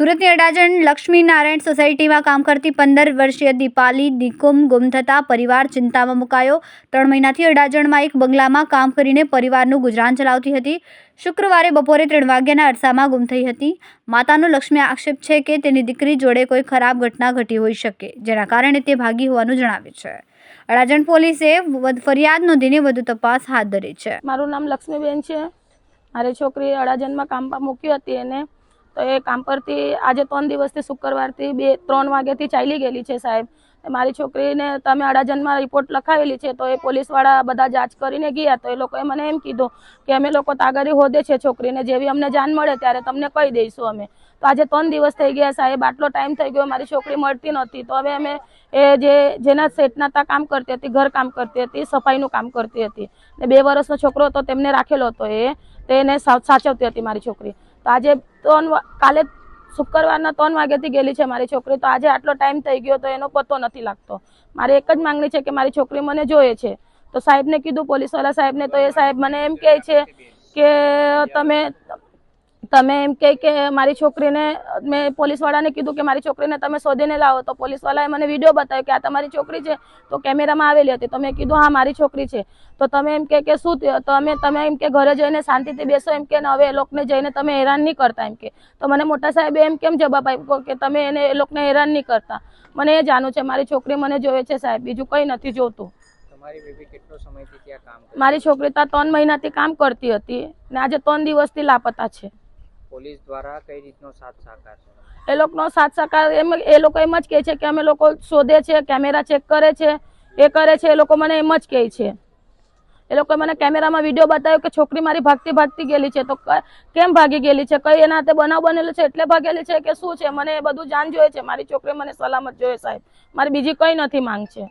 સુરતની અડાજણ લક્ષ્મીનારાયણ સોસાયટીમાં કામ કરતી 15 વર્ષીય દીપાલી દીકુમ ગુમ થતાં પરિવાર ચિંતામાં મુકાયો। 3 મહિનાથી અડાજણમાં એક બંગલામાં કામ કરીને પરિવારનું ગુજરાન ચલાવતી હતી। શુક્રવારે બપોરે 3 વાગ્યાના અરસામાં ગુમ થઈ હતી। માતાનો લક્ષ્મી આક્ષેપ છે કે તેની દીકરી જોડે કોઈ ખરાબ ઘટના ઘટી હોઈ શકે, જેના કારણે તે ભાગી હોવાનું જણાવે છે। અડાજણ પોલીસે ફરિયાદ નોંધીને વધુ તપાસ હાથ ધરી છે। મારું નામ લક્ષ્મીબેન છે। મારી છોકરી અડાજણમાં કામ પર મૂકી હતી એને, તો એ કામ પરથી આજે 3 દિવસથી શુક્રવારથી 3 વાગ્યાથી ચાલી ગયેલી છે સાહેબ। મારી છોકરીને તમે અડાજણમાં રિપોર્ટ લખાવેલી છે, તો એ પોલીસવાળા બધા જાંચ કરીને ગયા, તો એ લોકોએ મને એમ કીધું કે અમે લોકો તાગરી હોદે છે છોકરીને, જેવી અમને જાણ મળે ત્યારે તમને કહી દઈશું અમે। તો આજે 3 દિવસ થઈ ગયા સાહેબ, આટલો ટાઈમ થઈ ગયો, મારી છોકરી મળતી નહોતી। તો હવે અમે જેના સેટના તા કામ કરતી હતી, ઘર કામ કરતી હતી, સફાઈનું કામ કરતી હતી, ને 2 વર્ષનો છોકરો હતો તેમને રાખેલો હતો, તેને સાચવતી હતી મારી છોકરી। તો આજે કાલે શુક્રવારના 3 વાગ્યાથી ગયેલી છે મારી છોકરી, તો આજે આટલો ટાઈમ થઈ ગયો તો એનો પતો નથી લાગતો। મારી એક જ માંગણી છે કે મારી છોકરી મને જોઈએ છે। તો સાહેબને કીધું, પોલીસવાળા સાહેબને, તો એ સાહેબ મને એમ કહે છે કે તમે એમ કે મારી છોકરીને, મેં પોલીસવાળાને કીધું કે મારી છોકરીને તમે શોધીને લાવો, તો પોલીસવાળાએ મને વિડીયો બતાવ્યો કે આ તમારી છોકરી છે, તો કેમેરામાં આવેલી હતી। તો મેં કીધું હા મારી છોકરી છે। તો તમે એમ કે શું થયું, તો તમે એમ કે ઘરે જઈને શાંતિથી બેસો એમ કે, હવે એ લોકોને જઈને તમે હેરાન નહીં કરતા એમ કે। તો મને મોટા સાહેબે એમ કેમ જવાબ આપ્યો કે તમે એ લોકોને હેરાન નહીં કરતા। મને એ જાણવું છે, મારી છોકરી મને જોઈએ છે સાહેબ, બીજું કંઈ નથી જોતું। તમારી બેબી કેટલો સમયથી ત્યાં કામ કરે? મારી છોકરી ત્યાં 3 મહિનાથી કામ કરતી હતી ને આજે 3 દિવસથી લાપતા છે। પોલીસ દ્વારા કઈ રીતનો સાથ સહકાર છે? એ લોકોનો સાથ સહકાર એ લોકો એમ જ કહે છે કે અમે લોકો શોધે છે, કેમેરા ચેક કરે છે, એ કરે છે। એ લોકો મને એમ જ કહે છે, એ લોકો મને કેમેરામાં વિડીયો બતાવ્યો કે છોકરી મારી ભાગતી ગયેલી છે। તો કેમ ભાગી ગયેલી છે, કઈ એના હાથે બનાવ બનેલો છે એટલે ભાગેલી છે કે શું છે, મને એ બધું જાણ જોઈએ છે। મારી છોકરી મને સલામત જોઈએ સાહેબ, મારી બીજી કઈ નથી માંગ છે।